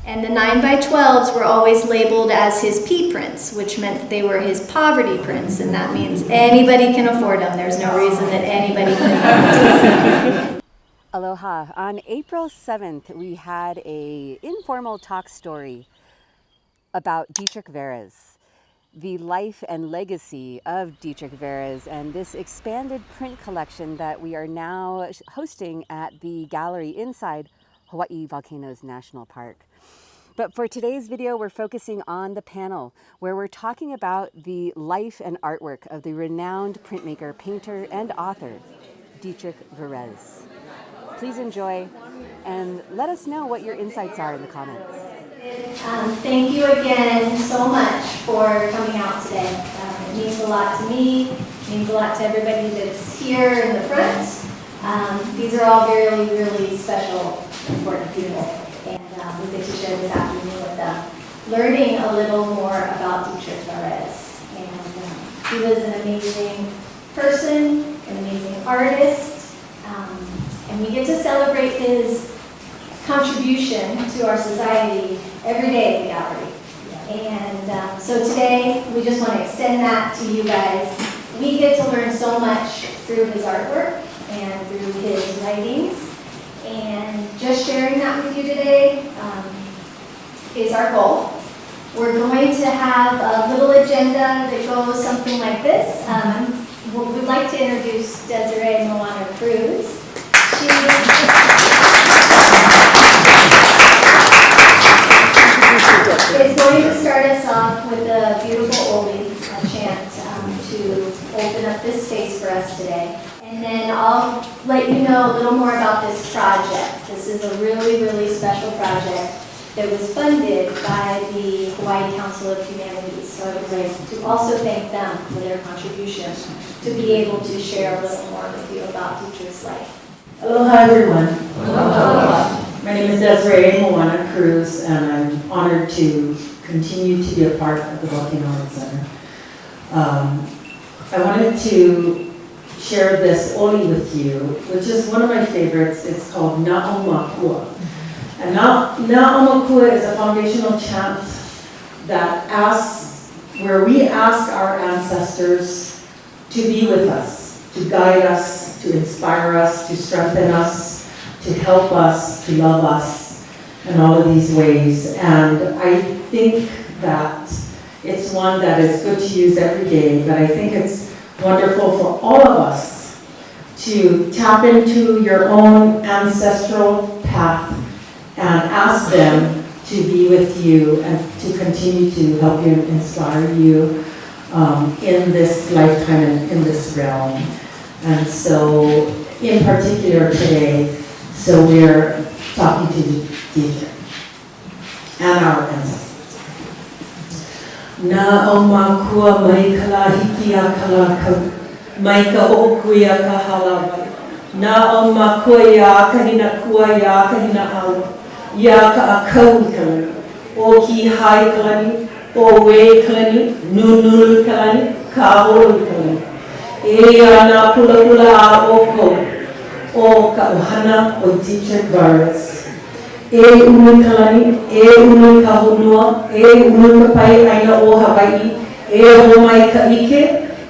And the 9x12s were always labeled as his P prints, which meant they were his poverty prints, and that means anybody can afford them. There's no reason that anybody can. Aloha. On April 7th, we had an informal talk story about Dietrich Varez, the life and legacy of Dietrich Varez, and this expanded print collection that we are now hosting at the gallery inside Hawai'i Volcanoes National Park. But for today's video, we're focusing on the panel where we're talking about the life and artwork of the renowned printmaker, painter, and author, Dietrich Varez. Please enjoy and let us know what your insights are in the comments. Thank you again so much for coming out today. It means a lot to me, it means a lot to everybody that's here in the front. These are all really, really special, important people. And we get to share this afternoon with them, learning a little more about Dietrich Varez. And he was an amazing person, an amazing artist, and we get to celebrate his contribution to our society every day at the gallery. And so today, we just want to extend that to you guys. We get to learn so much through his artwork and through his writings. And just sharing that with you today is our goal. We're going to have a little agenda that goes something like this. We'd like to introduce Desiree Moana Cruz. She is going to start us off with a beautiful oldie, a chant, to open up this space for us today. And then I'll let you know a little more about this project. This is a really, really special project that was funded by the Hawaii Council of Humanities. So I would like to also thank them for their contribution to be able to share a little more with you about Dietrich's life. Aloha, everyone. Aloha. My name is Desiree Moana Cruz, and I'm honored to continue to be a part of the Volcano Art Center. I wanted to share this oli with you, which is one of my favorites. It's called Na'omakua. And Na'omakua is a foundational chant that where we ask our ancestors to be with us, to guide us, to inspire us, to strengthen us, to help us, to love us, in all of these ways. And I think that it's one that is good to use every day, but I think it's wonderful for all of us to tap into your own ancestral path and ask them to be with you and to continue to help you and inspire you in this lifetime and in this realm. And so, in particular today, so we're talking to Dietrich and our ancestors. Na'omakua mai kalahiki a kalakau, mai ka okuia ka halawai. Na'omakua ia kahina kua ia kahina awa, ia ka akau kalani, o ki hai kalani, o we kalani, nunulu kalani, ka holo kalani. E ana pula pula a oko, o ka ohana o Dietrich Varez. E unu kalani, e unu ka honua, e unu ka pai aina o Hawaii, e ho mai ka ike,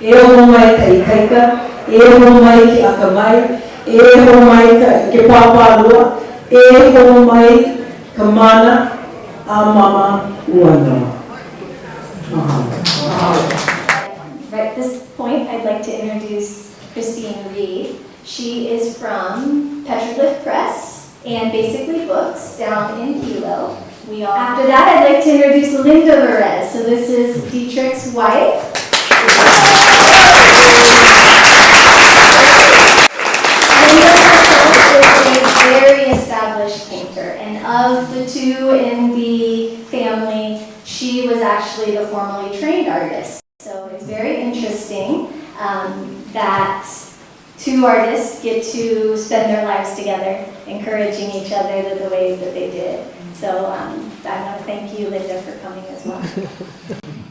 e ho mai ka ikaika, e ho mai ki akamai, e ho mai ka ke papalua, e ho mai ka mana a mama uanoa. Right at this point, I'd like to introduce Christine Reed. She is from Petroglyph Press and Basically Books down in Hilo. After that, I'd like to introduce Linda Varez. So this is Dietrich's wife. Linda is a very established painter, and of the two in the family, she was actually the formally trained artist. So it's very interesting that two artists get to spend their lives together, encouraging each other the ways that they did. So I want to thank you, Linda, for coming as well.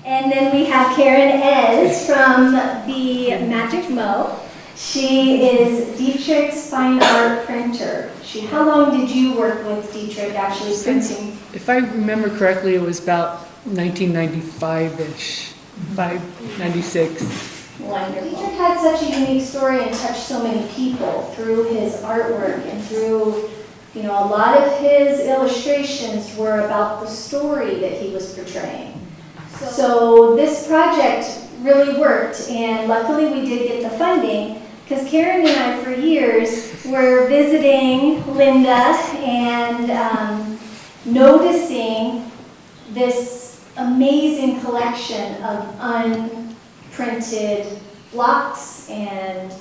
And then we have Karen Ez from the Magic Mo. She is Dietrich's fine art printer. How long did you work with Dietrich actually printing if I remember correctly, it was about 1995-ish, 96. Wonderful. Dietrich had such a unique story and touched so many people through his artwork and through, a lot of his illustrations were about the story that he was portraying. So this project really worked, and luckily we did get the funding, because Karen and I for years were visiting Linda and noticing this amazing collection of unprinted blocks and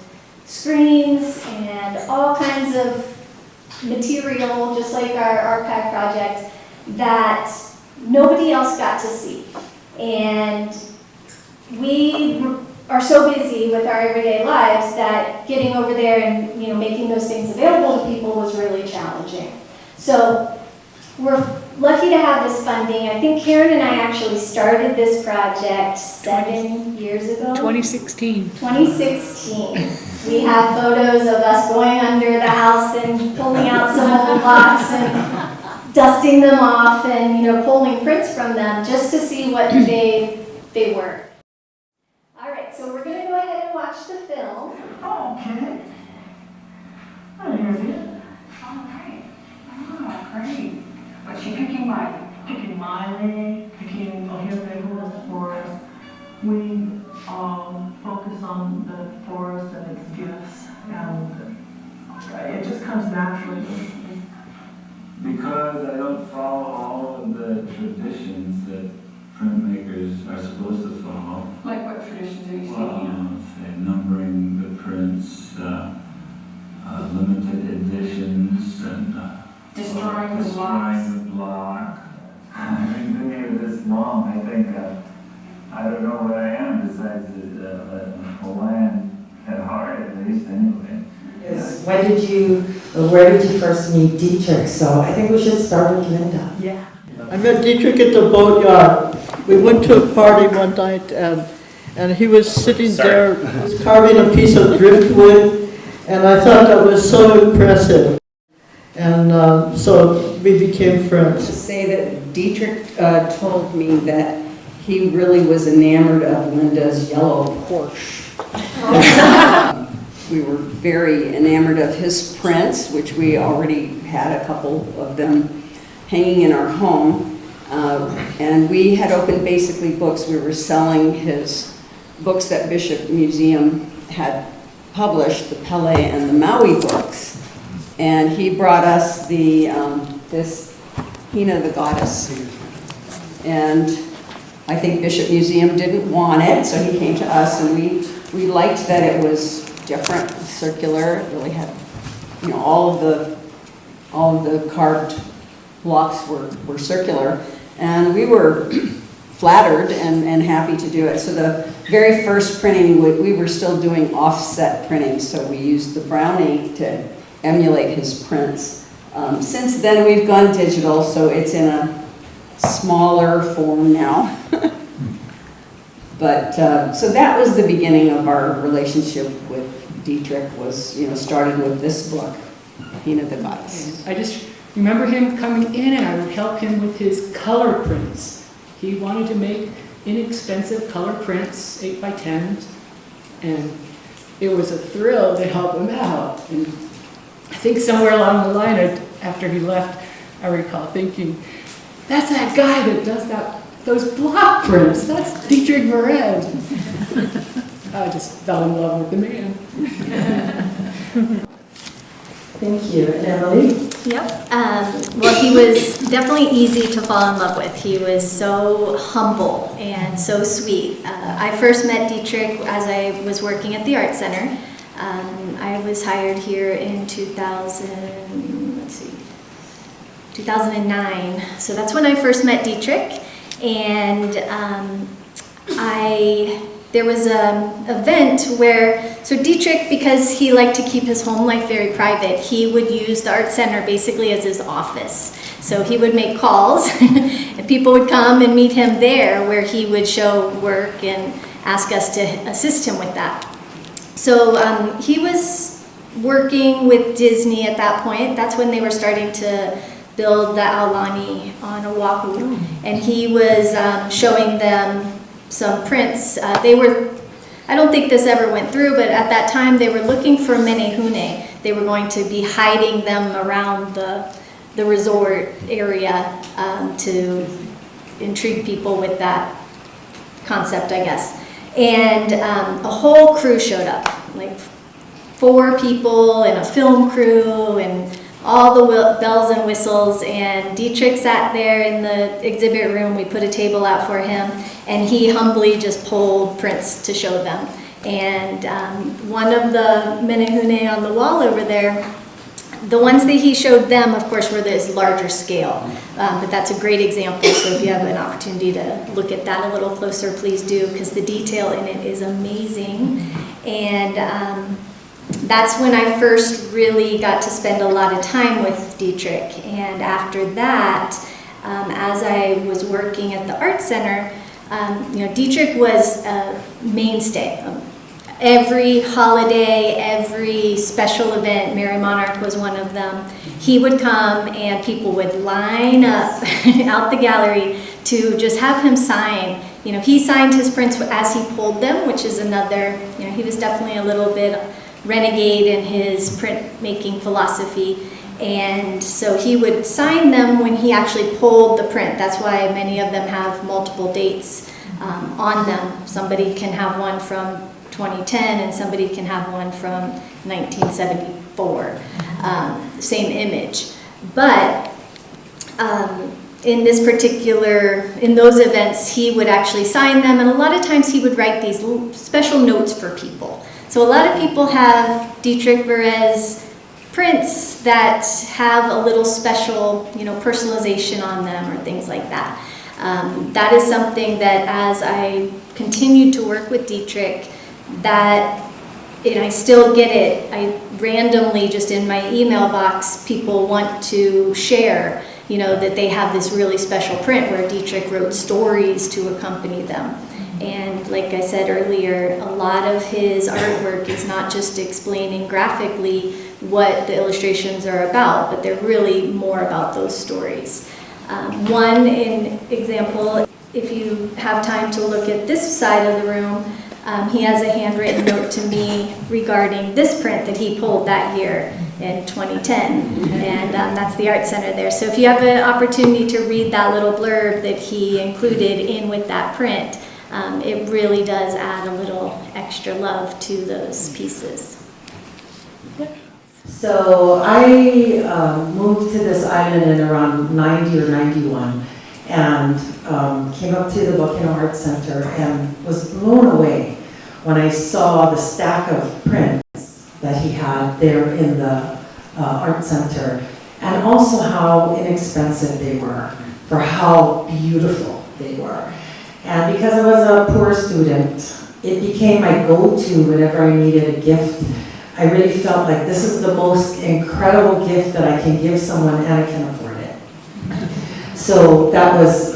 screens and all kinds of material, just like our archive project, that nobody else got to see. And we are so busy with our everyday lives that getting over there and making those things available to people was really challenging. So we're lucky to have this funding. I think Karen and I actually started this project 7 years ago. 2016. 2016. We have photos of us going under the house and pulling out some old blocks and dusting them off and pulling prints from them just to see what they were. All right, so we're going to go ahead and watch the film. Oh, okay. I hear you. All right. Ah, great. Was she picking Miley? Picking Miley, picking Ohio for we focus on the forest and its gifts, and it just comes naturally. Because I don't follow all of the traditions that printmakers are supposed to follow. Like what traditions are you Well, speaking of? say numbering the prints, limited editions, and Destroying the blocks. the block. I've been doing it this long. I think I don't know what I am besides a Hawaiian at heart, at least anyway. Yes. Where did you first meet Dietrich? So I think we should start with Linda. Yeah. I met Dietrich at the boatyard. We went to a party one night, and he was sitting there carving a piece of driftwood, and I thought that was so impressive. And so we became friends. To say that Dietrich told me that he really was enamored of Linda's yellow Porsche. We were very enamored of his prints, which we already had a couple of them hanging in our home. And we had opened basically books. We were selling his books that Bishop Museum had published, the Pele and the Maui books. And he brought us this Hina the Goddess. And I think Bishop Museum didn't want it, so he came to us, and we liked that it was different, circular. It really had, all of the carved blocks were circular. And we were flattered and happy to do it. So the very first printing, we were still doing offset printing, so we used the brown ink to emulate his prints. Since then, we've gone digital, so it's in a smaller form now. But so that was the beginning of our relationship with Dietrich. Was started with this book, Hina the Goddess. I just remember him coming in, and I would help him with his color prints. He wanted to make inexpensive color prints, 8x10s, and it was a thrill to help him out. And I think somewhere along the line, after he left, I recall thinking, that's that guy that does those block prints. That's Dietrich Varez. I just fell in love with the man. Thank you. And Emily? Yep. Well, he was definitely easy to fall in love with. He was so humble and so sweet. I first met Dietrich as I was working at the Art Center. I was hired here in 2009. So that's when I first met Dietrich. And there was an event where, so Dietrich, because he liked to keep his home life very private, he would use the Art Center basically as his office. So he would make calls, and people would come and meet him there, where he would show work and ask us to assist him with that. So he was working with Disney at that point. That's when they were starting to build the aulani on Oahu, and he was showing them some prints. I don't think this ever went through, but at that time they were looking for menehune. They were going to be hiding them around the resort area to intrigue people with that concept, I guess. And a whole crew showed up, like 4 people and a film crew and all the bells and whistles, and Dietrich sat there in the exhibit room. We put a table out for him, and he humbly just pulled prints to show them. And one of the menehune on the wall over there, the ones that he showed them, of course, were this larger scale, but that's a great example. So if you have an opportunity to look at that a little closer, please do, because the detail in it is amazing. And that's when I first really got to spend a lot of time with Dietrich. And after that, as I was working at the art center, Dietrich was a mainstay. Every holiday, every special event, Merry Monarch was one of them. He would come and people would line up out the gallery to just have him sign. He signed his prints as he pulled them, which is another, he was definitely a little bit renegade in his printmaking philosophy. And so he would sign them when he actually pulled the print. That's why many of them have multiple dates on them. Somebody can have one from 2010 and somebody can have one from 1974, same image. But in those events, he would actually sign them, and a lot of times he would write these special notes for people. So a lot of people have Dietrich Varez prints that have a little special, personalization on them or things like that. That is something that as I continued to work with Dietrich, and I still get it. I randomly, just in my email box, people want to share, that they have this really special print where Dietrich wrote stories to accompany them. And like I said earlier, a lot of his artwork is not just explaining graphically what the illustrations are about, but they're really more about those stories. One example, if you have time to look at this side of the room, he has a handwritten note to me regarding this print that he pulled that year in 2010, and that's the art center there. So if you have an opportunity to read that little blurb that he included in with that print, it really does add a little extra love to those pieces. So I moved to this island in around 90 or 91 and came up to the Volcano Art Center and was blown away when I saw the stack of prints that he had there in the art center, and also how inexpensive they were for how beautiful they were. And because I was a poor student, it became my go-to whenever I needed a gift. I really felt like this is the most incredible gift that I can give someone, and I can afford it. So that was,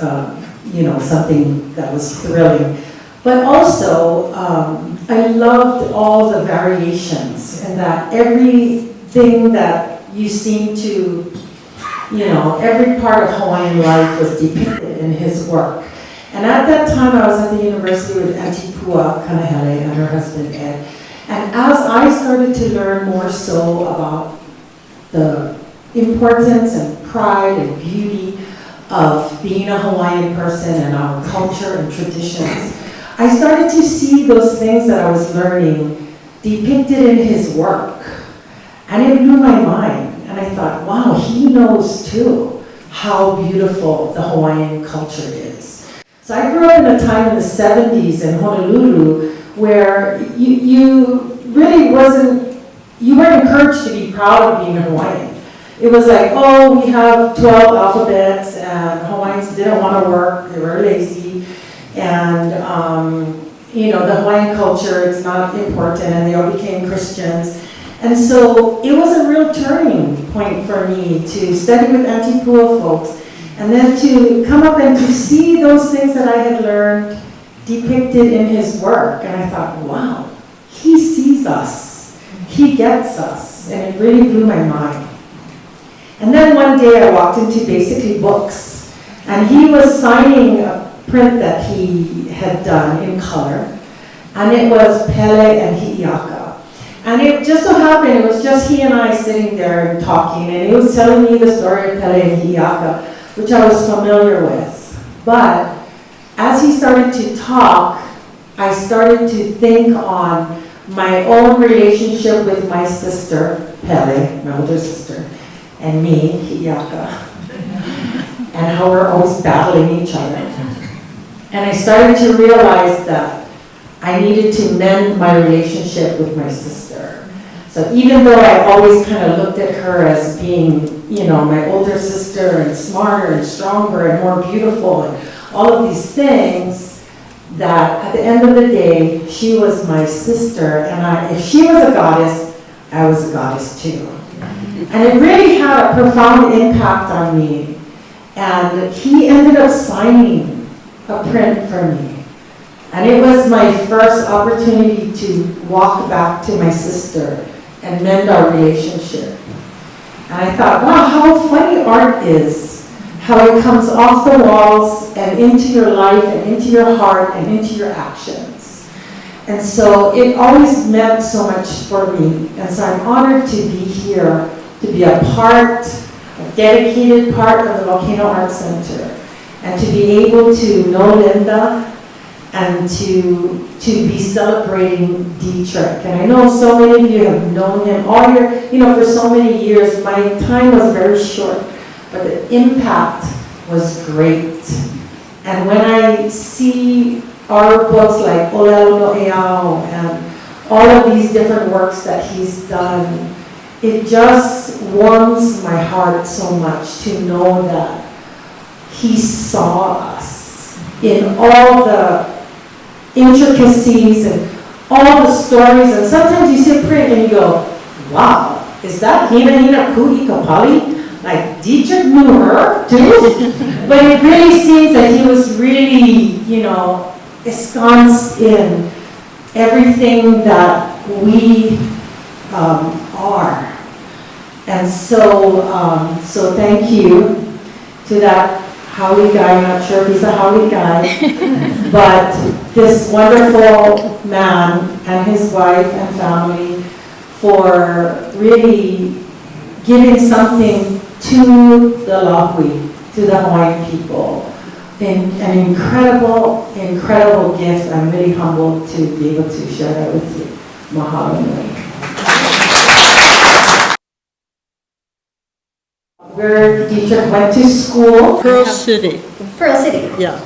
something that was thrilling. But also, I loved all the variations, and that everything that you seem to, every part of Hawaiian life was depicted in his work. And at that time, I was at the university with Auntie Pua Kanahele and her husband Ed. And as I started to learn more so about the importance and pride and beauty of being a Hawaiian person and our culture and traditions, I started to see those things that I was learning depicted in his work. And it blew my mind. And I thought, wow, he knows too how beautiful the Hawaiian culture is. So I grew up in a time in the 70s in Honolulu where you really you weren't encouraged to be proud of being a Hawaiian. It was like, oh, we have 12 alphabets, and Hawaiians didn't want to work, they were lazy, and the Hawaiian culture is not important, and they all became Christians. And so it was a real turning point for me to study with Auntie Pua folks, and then to come up and to see those things that I had learned depicted in his work. And I thought, wow, he sees us, he gets us, and it really blew my mind. And then one day I walked into basically books, and he was signing a print that he had done in color, and it was Pele and Hi'iaka. And it just so happened, it was just he and I sitting there and talking, and he was telling me the story of Pele and Hi'iaka, which I was familiar with. But as he started to talk, I started to think on my own relationship with my sister, Pele, my older sister, and me, Hi'iaka, and how we're always battling each other. And I started to realize that I needed to mend my relationship with my sister. So even though I always kind of looked at her as being, you know, my older sister and smarter and stronger and more beautiful and all of these things, that at the end of the day, she was my sister, and if she was a goddess, I was a goddess too. And it really had a profound impact on me. And he ended up signing a print for me. And it was my first opportunity to walk back to my sister and mend our relationship. And I thought, wow, how funny art is. How it comes off the walls and into your life and into your heart and into your actions. And so it always meant so much for me. And so I'm honored to be here, to be a dedicated part of the Volcano Art Center, and to be able to know Linda and to be celebrating Dietrich. And I know so many of you have known him all your, for so many years. My time was very short, but the impact was great. And when I see our books like Olelo no Eao and all of these different works that he's done, it just warms my heart so much to know that he saw us in all the intricacies and all the stories. And sometimes you see a print and you go, wow, is that Hina Hina Ku Ikapali? Like Dietrich knew her too? But it really seems that he was really, ensconced in everything that we are. And so thank you to that Hawi guy. I'm not sure if he's a Hawi guy, but this wonderful man and his wife and family for really giving something to the Lahui, to the Hawaiian people. An incredible, incredible gift. I'm really humbled to be able to share that with you. Mahalo nui. Where Dietrich went to school. Pearl City. Pearl City. Yeah.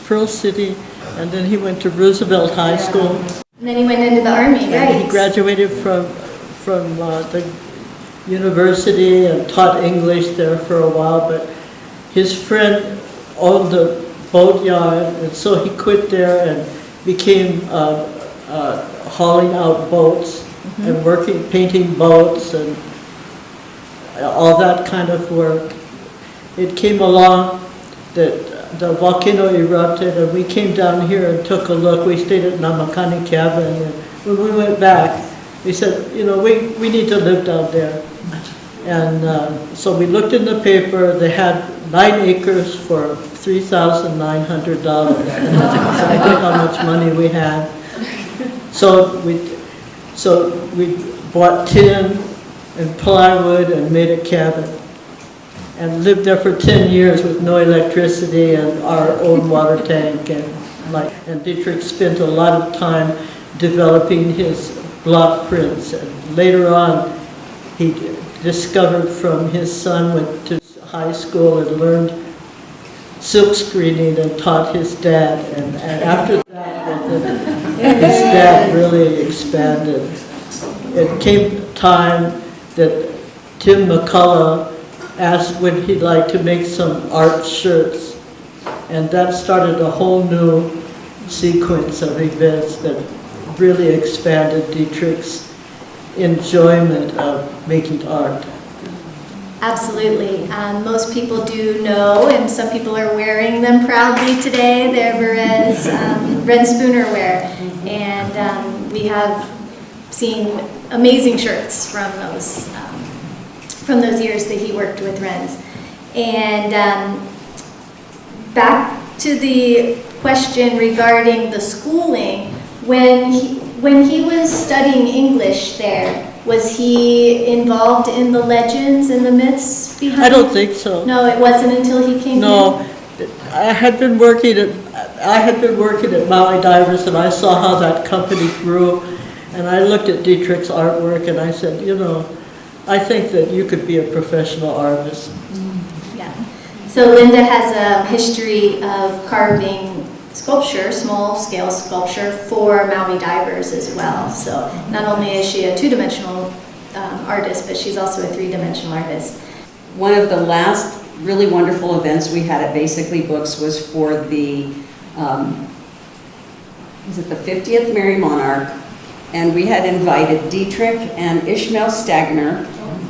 Pearl City, and then he went to Roosevelt High School. And then he went into the Army, right? And he graduated from the university and taught English there for a while, but his friend owned the boat yard, and so he quit there and became hauling out boats and painting boats and all that kind of work. It came along that the volcano erupted, and we came down here and took a look. We stayed at Namakani cabin, and when we went back, we said, we need to live down there. And so we looked in the paper. They had 9 acres for $3,900. And that's exactly how much money we had. So we bought tin and plywood and made a cabin and lived there for 10 years with no electricity and our own water tank. And Dietrich spent a lot of time developing his block prints. And later on, he discovered from his son, went to high school and learned silk screening and taught his dad. And after that, his dad really expanded. It came time that Tim McCullough asked would he like to make some art shirts. And that started a whole new sequence of events that really expanded Dietrich's enjoyment of making art. Absolutely. Most people do know, and some people are wearing them proudly today. They're Varez Red Spooner wear. And we have seen amazing shirts from those from those years that he worked with Renz. And back to the question regarding the schooling, when he was studying English there, was he involved in the legends and the myths behind it? I don't think so. No, it wasn't until he came No, here? I had been working at Maui Divers, and I saw how that company grew, and I looked at Dietrich's artwork and I said, you know, I think that you could be a professional artist. Yeah. So Linda has a history of carving sculpture, small scale sculpture for Maui divers as well. So not only is she a two-dimensional artist, but she's also a three-dimensional artist. One of the last really wonderful events we had at Basically Books was for the, was it the 50th Mary Monarch? And we had invited Dietrich and Ishmael Stagner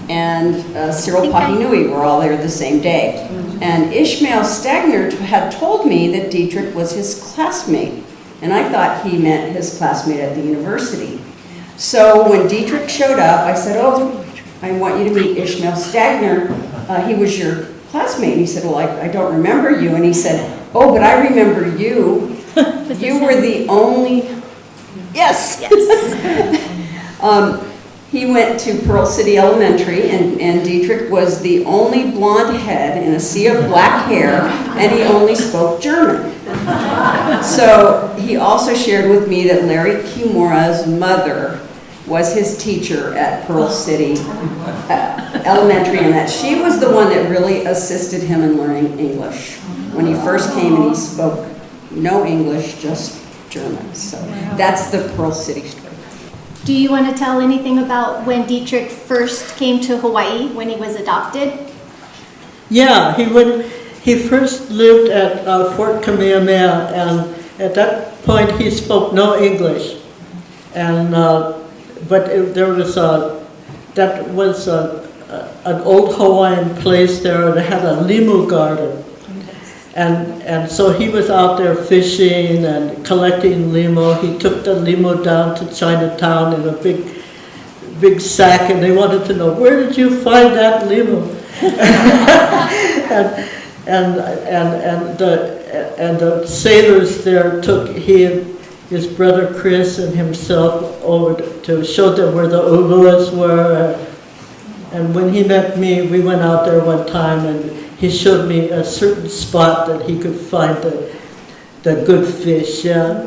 and Cyril Pahinui were all there the same day. And Ishmael Stagner had told me that Dietrich was his classmate. And I thought he meant his classmate at the university. So when Dietrich showed up, I said, oh, I want you to meet Ishmael Stagner. He was your classmate. And he said, well, I don't remember you. And he said, oh, but I remember you. You were the only, yes. He went to Pearl City Elementary, and Dietrich was the only blonde head in a sea of black hair, and he only spoke German. So he also shared with me that Larry Kimura's mother was his teacher at Pearl City Elementary, and that she was the one that really assisted him in learning English. When he first came and he spoke no English, just German. So that's the Pearl City story. Do you want to tell anything about when Dietrich first came to Hawaii, when he was adopted? Yeah, he first lived at Fort Kamehameha, and at that point he spoke no English. And but there was an old Hawaiian place there that had a limu garden. And so he was out there fishing and collecting limo. He took the limo down to Chinatown in a big sack, and they wanted to know, where did you find that limo? and the sailors there took he and his brother Chris and himself over to show them where the uluas were. And when he met me, we went out there one time, and he showed me a certain spot that he could find the good fish, yeah.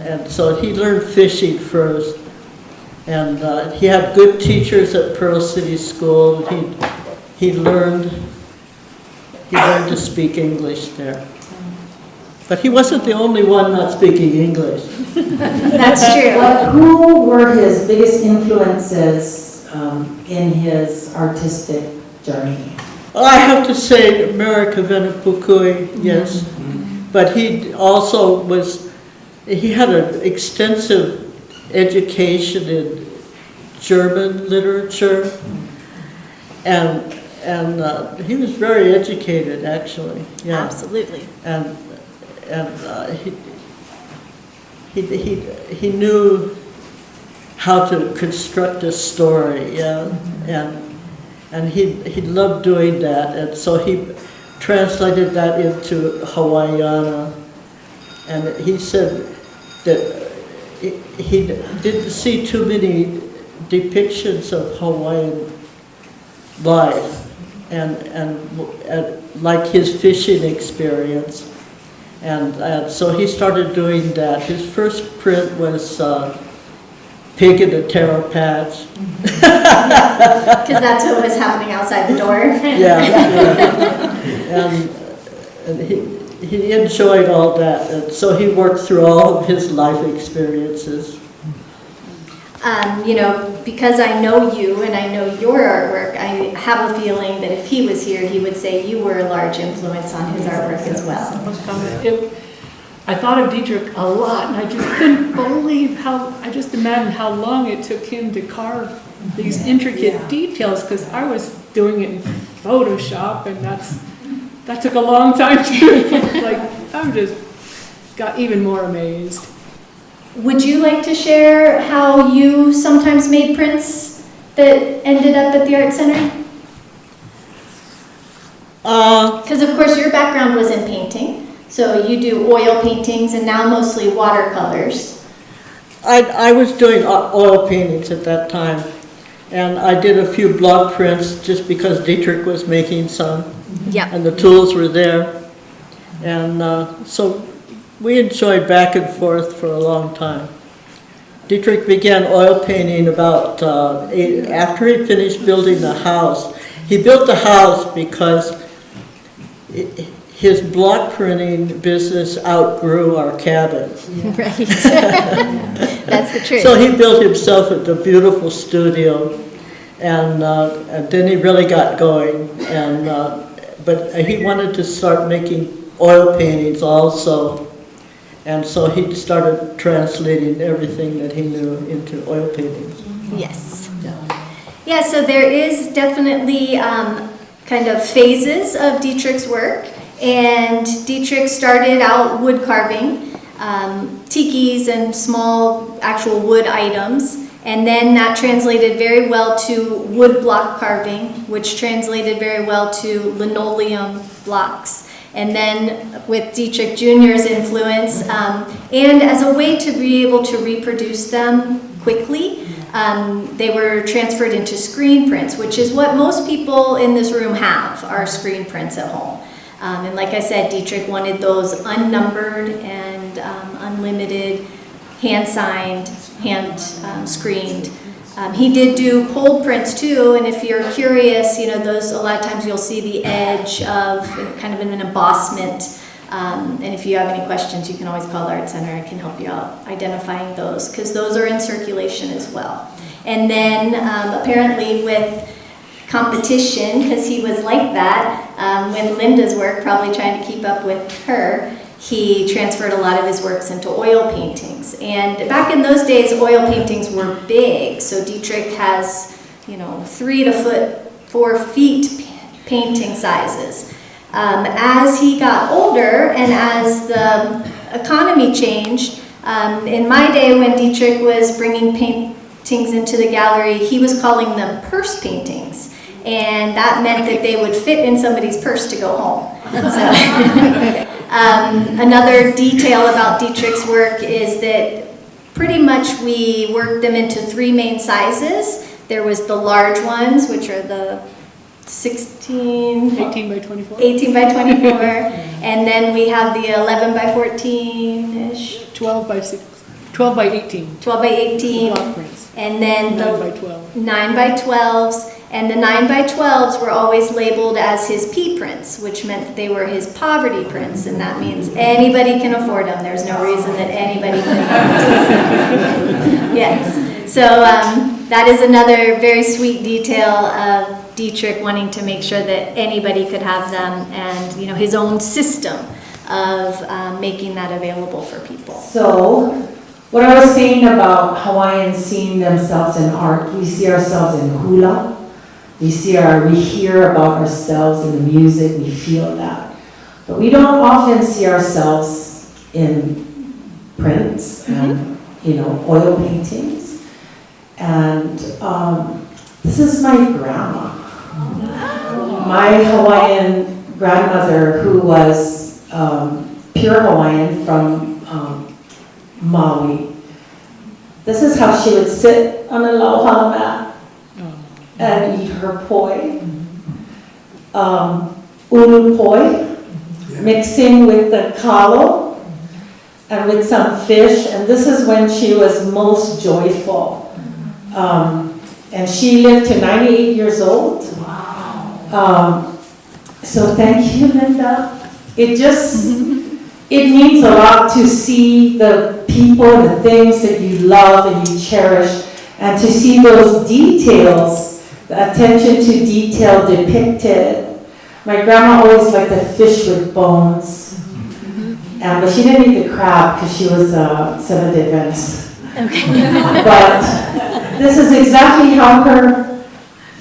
And so he learned fishing first. And he had good teachers at Pearl City School. He learned to speak English there. But he wasn't the only one not speaking English. That's true. Who were his biggest influences in his artistic journey? I have to say America Venepukui, yes. But he also he had an extensive education in German literature, and he was very educated, actually. Yeah. Absolutely. And he knew how to construct a story, yeah, and he loved doing that, and so he translated that into Hawaiiana, and he said that he didn't see too many depictions of Hawaiian life, and like his fishing experience, and so he started doing that. His first print was Pig in the Taro Patch. Because that's what was happening outside the door. And he enjoyed all that, and so he worked through all of his life experiences. You know, because I know you and I know your artwork, I have a feeling that if he was here, he would say you were a large influence on his artwork as well. I thought of Dietrich a lot, and I just couldn't believe I just imagined how long it took him to carve these intricate details, because I was doing it in Photoshop, and that took a long time too. I'm just got even more amazed. Would you like to share how you sometimes made prints that ended up at the Art Center? Because of course your background was in painting, so you do oil paintings and now mostly watercolors. I was doing oil paintings at that time, and I did a few block prints just because Dietrich was making some, Yeah. and the tools were there. And so we enjoyed back and forth for a long time. Dietrich began oil painting about after he finished building the house. He built the house because his block printing business outgrew our cabin. Right. That's the truth. So he built himself a beautiful studio, and then he really got going. And but he wanted to start making oil paintings also, and so he started translating everything that he knew into oil paintings. Yes. Yeah, so there is definitely kind of phases of Dietrich's work, and Dietrich started out wood carving, tikis and small actual wood items, and then that translated very well to wood block carving, which translated very well to linoleum blocks. And then with Dietrich Jr.'s influence, and as a way to be able to reproduce them quickly, they were transferred into screen prints, which is what most people in this room have, are screen prints at home. And like I said, Dietrich wanted those unnumbered and unlimited, hand-signed, hand-screened. He did do pulled prints too, and if you're curious, you know, those, a lot of times you'll see the edge of kind of an embossment. And if you have any questions, you can always call the Art Center. I can help you out identifying those, because those are in circulation as well. And then apparently with competition, because he was like that, with Linda's work, probably trying to keep up with her, he transferred a lot of his works into oil paintings. And back in those days, oil paintings were big. So Dietrich has, you know, 3 to 4 feet painting sizes. As he got older and as the economy changed, in my day when Dietrich was bringing paintings into the gallery, he was calling them purse paintings. And that meant that they would fit in somebody's purse to go home. So, another detail about Dietrich's work is that pretty much we worked them into 3 main sizes. There was the large ones, which are the 18 by 24? 18 by 24, and then we have the 11 by 14-ish. 12 by 6. 12 by 18. 12 by 18. Block prints. And then 9 by 12. 9 by 12s. And the 9 by 12s were always labeled as his P prints, which meant that they were his poverty prints, and that means anybody can afford them. There's no reason that anybody can afford them. Yes. So that is another very sweet detail of Dietrich wanting to make sure that anybody could have them, and you know, his own system of making that available for people. So, what I was saying about Hawaiians seeing themselves in art, we see ourselves in hula. We hear about ourselves in the music, we feel that. But we don't often see ourselves in prints and, you know, oil paintings. And this is my grandma. My Hawaiian grandmother, who was pure Hawaiian from Maui. This is how she would sit on a Aloha mat and eat her poi. Ulu poi, mixing with the kalo and with some fish. And this is when she was most joyful. And she lived to 98 years old. Wow. So thank you, Linda. It means a lot to see the people and the things that you love and you cherish, and to see those details, the attention to detail depicted. My grandma always liked the fish with bones, but she didn't eat the crab because she was Seventh-day Adventist. Okay. But this is exactly how her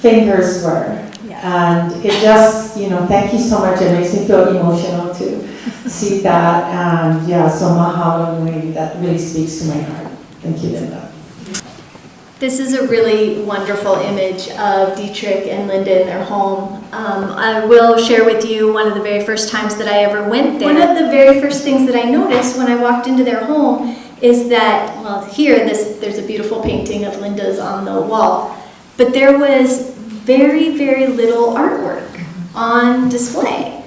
fingers were. And it just, you know, thank you so much. It makes me feel emotional to see that. And yeah, so mahalo nui, that really speaks to my heart. Thank you, Linda. This is a really wonderful image of Dietrich and Linda in their home. I will share with you one of the very first times that I ever went there. One of the very first things that I noticed when I walked into their home is that, well, here there's a beautiful painting of Linda's on the wall, but there was very, very little artwork on display.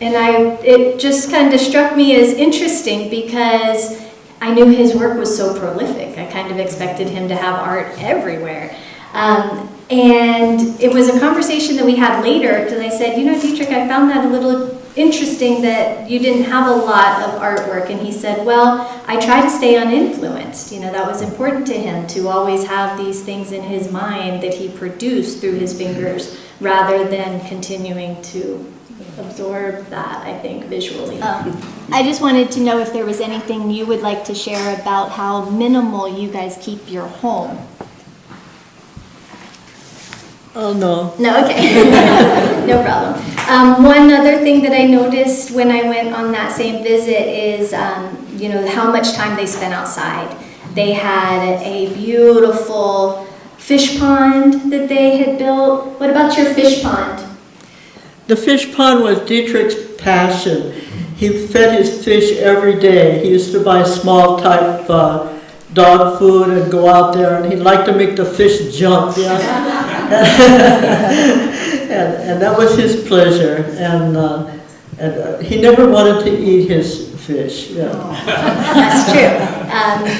And it just kind of struck me as interesting because I knew his work was so prolific. I kind of expected him to have art everywhere. And it was a conversation that we had later because I said, Dietrich, I found that a little interesting that you didn't have a lot of artwork. And he said, well, I try to stay uninfluenced. That was important to him to always have these things in his mind that he produced through his fingers rather than continuing to absorb that, I think, visually. I just wanted to know if there was anything you would like to share about how minimal you guys keep your home. Oh, no. No, okay. No problem. One other thing that I noticed when I went on that same visit is, how much time they spent outside. They had a beautiful fish pond that they had built. What about your fish pond? The fish pond was Dietrich's passion. He fed his fish every day. He used to buy small type dog food and go out there, and he liked to make the fish jump, and that was his pleasure. And he never wanted to eat his fish. Yeah. That's true.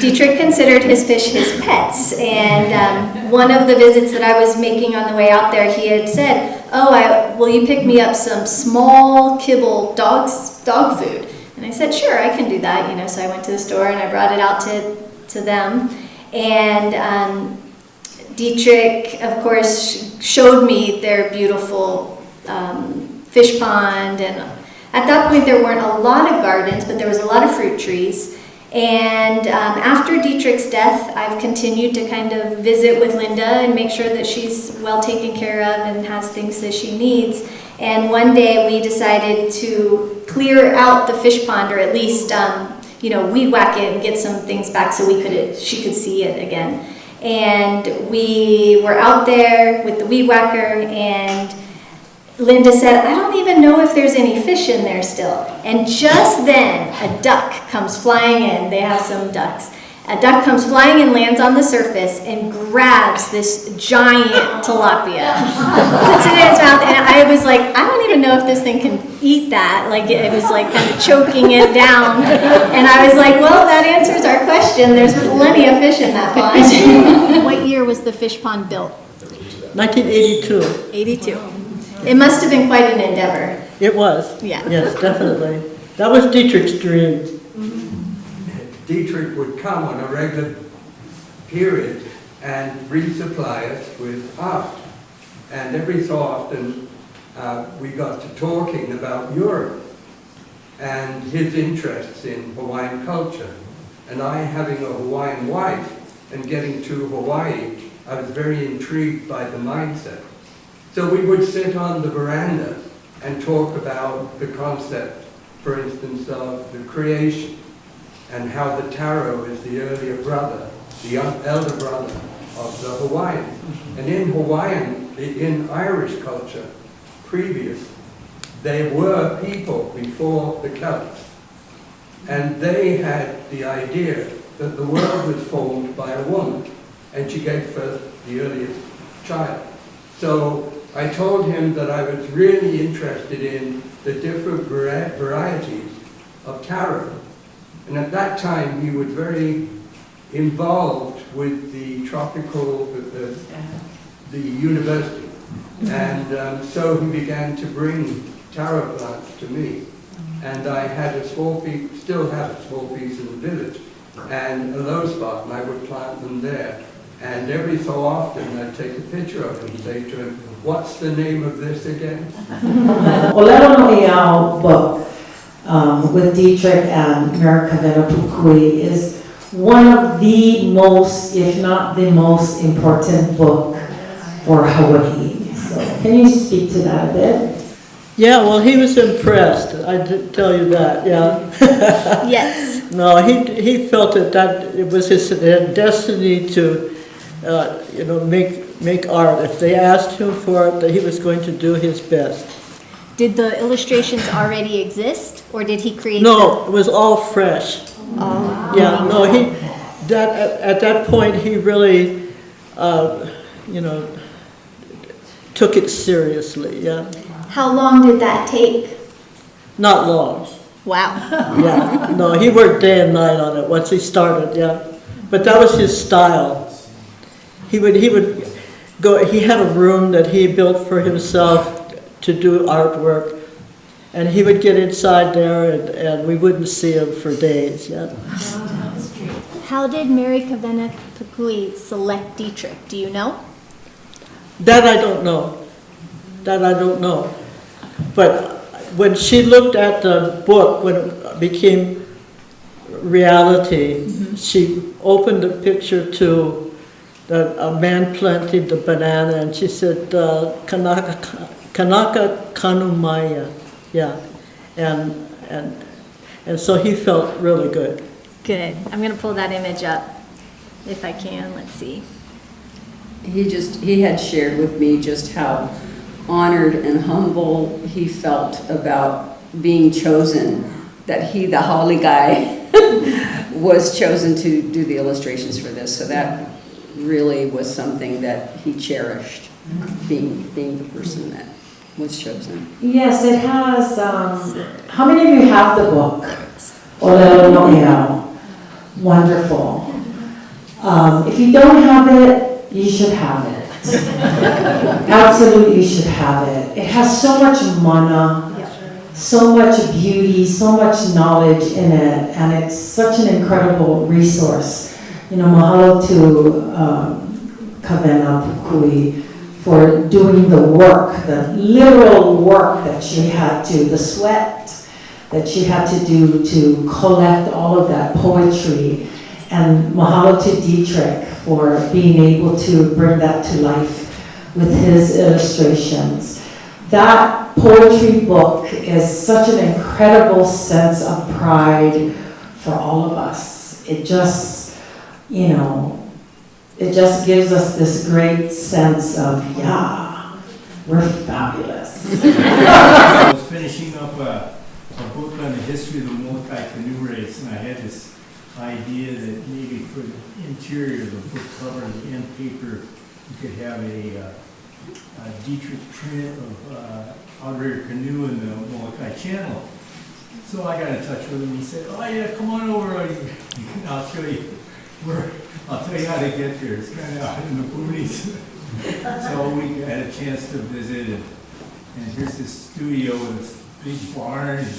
Dietrich considered his fish his pets, and one of the visits that I was making on the way out there, he had said, will you pick me up some small kibble dog food? And I said, sure, I can do that. So I went to the store and I brought it out to them. And Dietrich, of course, showed me their beautiful fish pond. And at that point, there weren't a lot of gardens, but there was a lot of fruit trees. And after Dietrich's death, I've continued to kind of visit with Linda and make sure that she's well taken care of and has things that she needs. And one day we decided to clear out the fish pond, or at least, weed whack it and get some things back so she could see it again. And we were out there with the weed whacker, and Linda said, I don't even know if there's any fish in there still. And just then, a duck comes flying in. They have some ducks. A duck comes flying and lands on the surface and grabs this giant tilapia. Puts it in its mouth, and I was like, I don't even know if this thing can eat that. Like, it was like kind of choking it down. And I was like, well, that answers our question. There's plenty of fish in that pond. What year was the fish pond built? 1982. 82. It must have been quite an endeavor. It was. Yeah. Yes, definitely. That was Dietrich's dream. Dietrich would come on a regular period and resupply us with art. And every so often we got to talking about Europe and his interests in Hawaiian culture. And I, having a Hawaiian wife and getting to Hawaii, I was very intrigued by the mindset. So we would sit on the veranda and talk about the concept, for instance, of the creation, and how the taro is the earlier brother, the elder brother of the Hawaiians. And in Irish culture, they were people before the Celts. And they had the idea that the world was formed by a woman, and she gave birth the earliest child. So I told him that I was really interested in the different varieties of taro. And at that time, he was very involved with the the university. And so he began to bring taro plants to me. And I had a small piece, still have a small piece in the village, and a low spot, and I would plant them there. And every so often, I'd take a picture of him and say to him, what's the name of this again? Olero no Iao book with Dietrich and Merikaveta Pukui is one of the most, if not the most important book for Hawaii. So can you speak to that a bit? Yeah, well, he was impressed. I did tell you that, yeah. Yes. No, he felt that it was his destiny to make art. If they asked him for it, that he was going to do his best. Did the illustrations already exist, or did he create No, them? it was all fresh. Oh. Yeah, no, at that point, he really, took it seriously, yeah. How long did that take? Not long, Wow. yeah. No, he worked day and night on it once he started, yeah. But that was his style. He would go, he had a room that he built for himself to do artwork. And he would get inside there and we wouldn't see him for days, yeah. How did Mary Kavena Pukui select Dietrich? Do you know? That I don't know. But when she looked at the book, when it became reality, she opened the picture to a man planting the banana, and she said, Kanaka Kanumaya. Yeah, and so he felt really good. Good. I'm going to pull that image up if I can. Let's see. He had shared with me just how honored and humble he felt about being chosen, that he, the Holly guy, was chosen to do the illustrations for this. So that really was something that he cherished, being the person that was chosen. Yes, it has, how many of you have the book? Olelo. Wonderful. If you don't have it, you should have it. Absolutely, you should have it. It has so much mana, so much beauty, so much knowledge in it, and it's such an incredible resource. Mahalo to Kavena Pukui for doing the work, the literal work that she had to, the sweat that she had to do to collect all of that poetry. And mahalo to Dietrich for being able to bring that to life with his illustrations. That poetry book is such an incredible sense of pride for all of us. It just, it just gives us this great sense of, we're fabulous. I was finishing up a book on the history of the Molokai canoe race, and I had this idea that maybe for the interior of the book cover and the end paper, you could have a Dietrich print of outrigger canoe in the Molokai Channel. So I got in touch with him. He said, "Oh yeah, come on over. I'll show you where. I'll tell you how to get there. It's kind of out in the boonies." So we had a chance to visit, and here's this studio with this big barn, and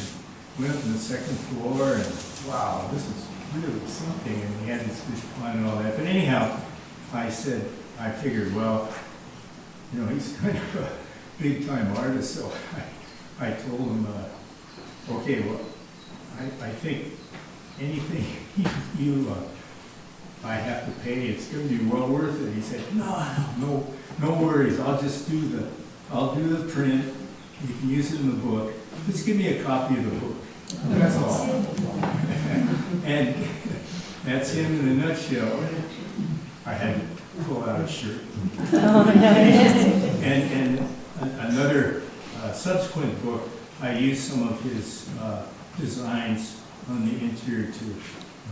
went up to the second floor, and wow, this is really something. And we had this fish pond and all that. But anyhow, I figured, well, he's kind of a big-time artist, so I told him, okay, well, I think anything I have to pay, it's going to be well worth it. He said, no worries. I'll do the print. You can use it in the book. Just give me a copy of the book. That's all. And that's him in a nutshell. I had to pull out a shirt. And another subsequent book, I used some of his designs on the interior too.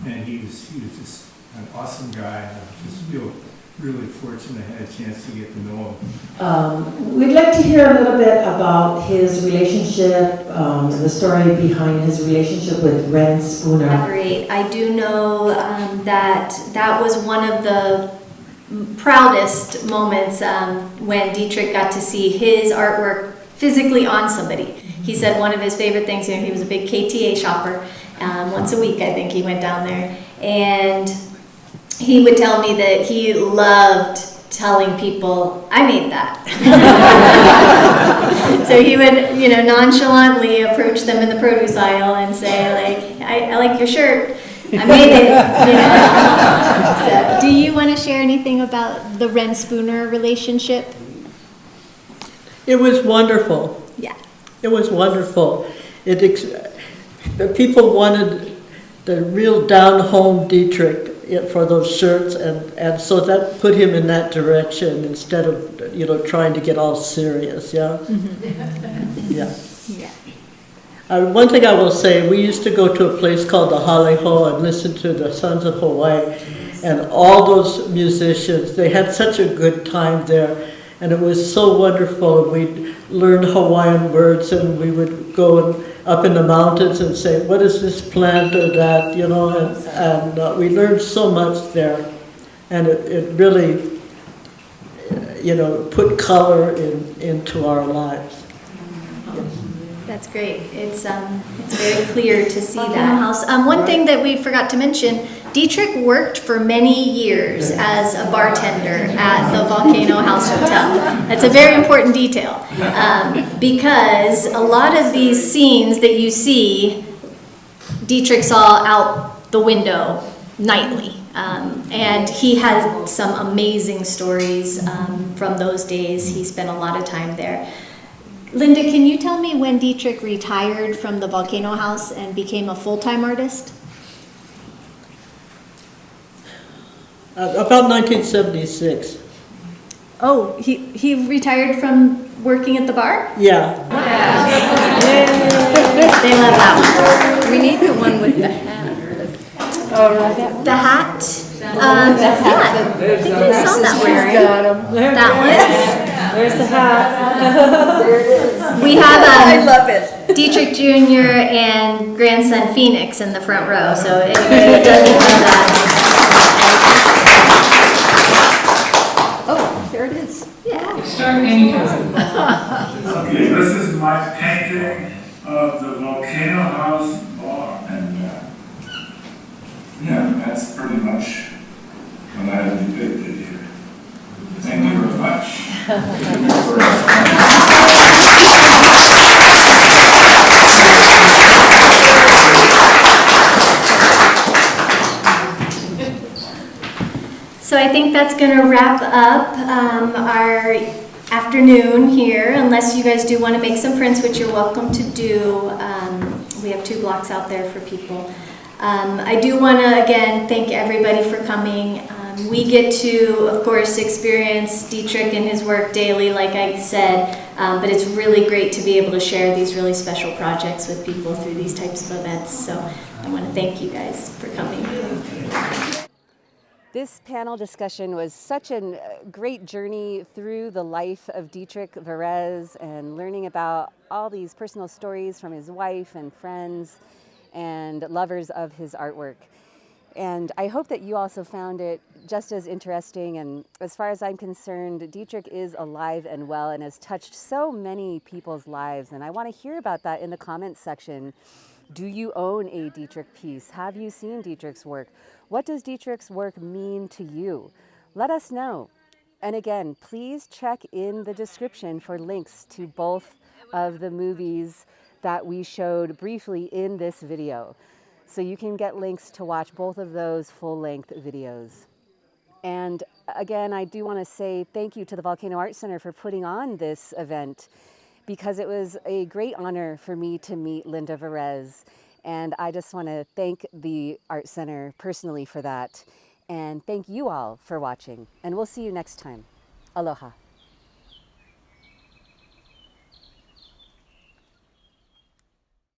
And he was just an awesome guy. I just feel really fortunate I had a chance to get to know him. We'd like to hear a little bit about his relationship, the story behind his relationship with Ren Spooner. Great. I do know that was one of the proudest moments when Dietrich got to see his artwork physically on somebody. He said one of his favorite things, he was a big KTA shopper. Once a week, I think he went down there. And he would tell me that he loved telling people, I made that. So he would, nonchalantly approach them in the produce aisle and say, I like your shirt. I made it. So, do you want to share anything about the Ren Spooner relationship? It was wonderful. Yeah. It was wonderful. The people wanted the real down-home Dietrich, for those shirts, and so that put him in that direction instead of, you know, trying to get all serious, yeah? Yeah. Yeah. One thing I will say, we used to go to a place called the Aloha and listen to the Sons of Hawaii, and all those musicians, they had such a good time there, and it was so wonderful. We'd learn Hawaiian words, and we would go up in the mountains and say, what is this plant or that, you know, and we learned so much there, and it really, you know, put color into our lives. That's great. It's very clear to see that house. One thing that we forgot to mention, Dietrich worked for many years as a bartender at the Volcano House Hotel. That's a very important detail because a lot of these scenes that you see, Dietrich saw out the window nightly. And he has some amazing stories from those days. He spent a lot of time there. Linda, can you tell me when Dietrich retired from the Volcano House and became a full-time artist? About 1976. Oh, he retired from working at the bar? Yeah. They love that We need the one with the hat. one. The hat? Yeah, I think I saw that one. That one? There's the hat. We have I love it. Dietrich Jr. and grandson Phoenix in the front row, so anybody that doesn't know that. Oh, there it is. Yeah. Okay, this is my painting of the Volcano House bar, and yeah, that's pretty much what I have depicted here. Thank you very much. So I think that's going to wrap up our afternoon here, unless you guys do want to make some prints, which you're welcome to do. We have 2 blocks out there for people. I do want to, again, thank everybody for coming. We get to, of course, experience Dietrich and his work daily, like I said, but it's really great to be able to share these really special projects with people through these types of events. So I want to thank you guys for coming. This panel discussion was such a great journey through the life of Dietrich Varez and learning about all these personal stories from his wife and friends and lovers of his artwork. And I hope that you also found it just as interesting. And as far as I'm concerned, Dietrich is alive and well and has touched so many people's lives. And I want to hear about that in the comments section. Do you own a Dietrich piece? Have you seen Dietrich's work? What does Dietrich's work mean to you? Let us know. And again, please check in the description for links to both of the movies that we showed briefly in this video. So you can get links to watch both of those full-length videos. And again, I do want to say thank you to the Volcano Art Center for putting on this event, because it was a great honor for me to meet Linda Varez. And I just want to thank the Art Center personally for that. And thank you all for watching. And we'll see you next time. Aloha.